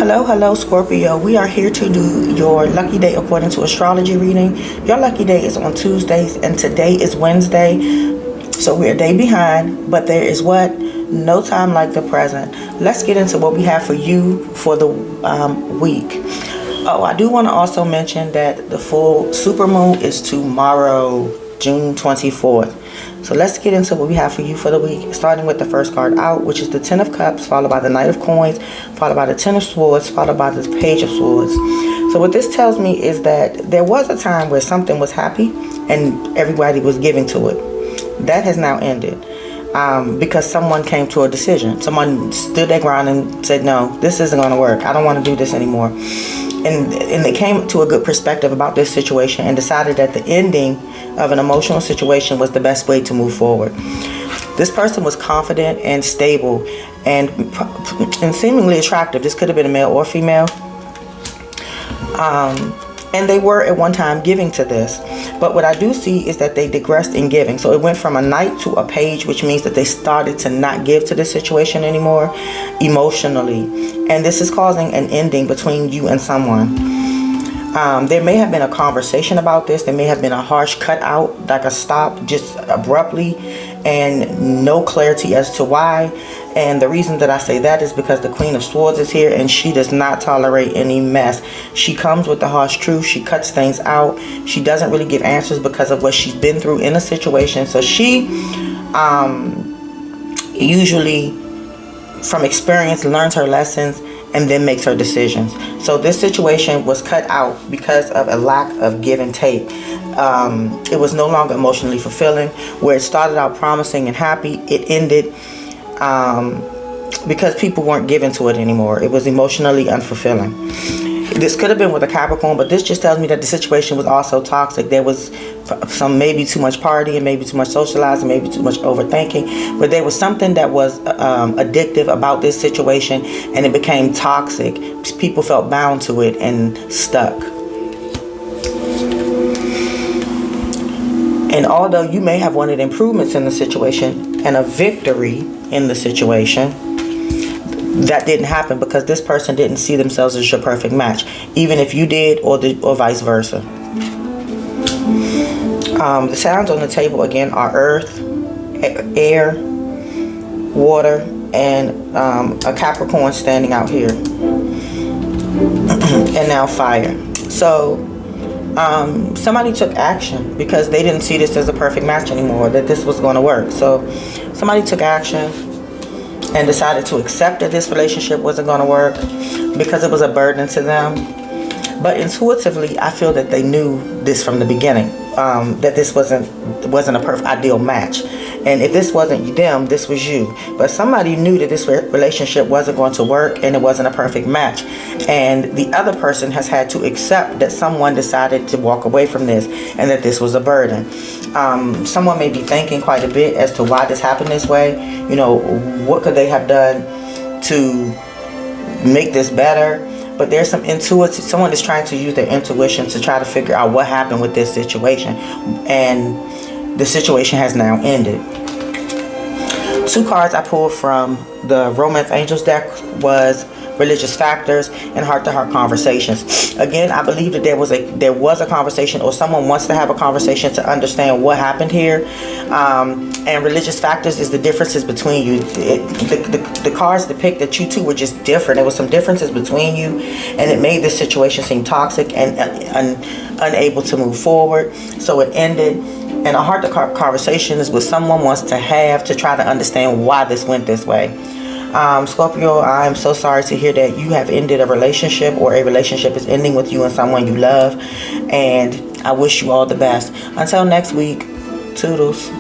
Hello, Scorpio. We are here to do your lucky day according to astrology reading. Your lucky day is on Tuesdays, and today is Wednesday. So we're a day behind, but there is what? No time like the present. Let's get into what we have for you for the week. Oh, I do want to also mention that the full supermoon is tomorrow, June 24th. So let's get into what we have for you for the week, starting with the first card out, which is the Ten of Cups, followed by the Knight of Coins, followed by the Ten of Swords, followed by the Page of Swords. So what this tells me is that there was a time where something was happy and everybody was giving to it. That has now ended because someone came to a decision. Someone stood their ground and said, no, this isn't going to work. I don't want to do this anymore. And they came to a good perspective about this situation and decided that the ending of an emotional situation was the best way to move forward. This person was confident and stable and seemingly attractive. This could have been a male or female. And they were at one time giving to this. But what I do see is that they digressed in giving. So it went from a knight to a page, which means that they started to not give to this situation anymore emotionally. And this is causing an ending between you and someone. There may have been a conversation about this. There may have been a harsh cutout, like a stop just abruptly, and no clarity as to why. And the reason that I say that is because the Queen of Swords is here and she does not tolerate any mess. She comes with the harsh truth. She cuts things out. She doesn't really give answers because of what she's been through in a situation. So she usually, from experience, learns her lessons and then makes her decisions. So this situation was cut out because of a lack of give and take. It was no longer emotionally fulfilling. Where it started out promising and happy, it ended because people weren't given to it anymore. It was emotionally unfulfilling. This could have been with a Capricorn, but this just tells me that the situation was also toxic. There was some maybe too much partying, maybe too much socializing, maybe too much overthinking. But there was something that was addictive about this situation, and it became toxic. People felt bound to it and stuck. And although you may have wanted improvements in the situation and a victory in the situation, that didn't happen because this person didn't see themselves as your perfect match, even if you did, or vice versa. The sounds on the table again are earth, air, water, and a Capricorn standing out here. And now fire. So somebody took action because they didn't see this as a perfect match anymore, that this was going to work. So somebody took action and decided to accept that this relationship wasn't going to work because it was a burden to them. But intuitively, I feel that they knew this from the beginning, that this wasn't a perfect ideal match. And if this wasn't them, this was you. But somebody knew that this relationship wasn't going to work and it wasn't a perfect match. And the other person has had to accept that someone decided to walk away from this and that this was a burden. Someone may be thinking quite a bit as to why this happened this way. You know, what could they have done to make this better? But there's some intuitive, someone is trying to use their intuition to try to figure out what happened with this situation. And the situation has now ended. Two cards I pulled from the Romance Angels deck was religious factors and heart-to-heart conversations. Again, I believe that there was a conversation, or someone wants to have a conversation to understand what happened here. And religious factors is the differences between you. The cards depict that you two were just different. There was some differences between you, and it made this situation seem toxic and unable to move forward. So it ended. And a heart-to-heart conversation is what someone wants to have to try to understand why this went this way. Scorpio, I am so sorry to hear that you have ended a relationship, or a relationship is ending with you and someone you love. And I wish you all the best. Until next week, toodles.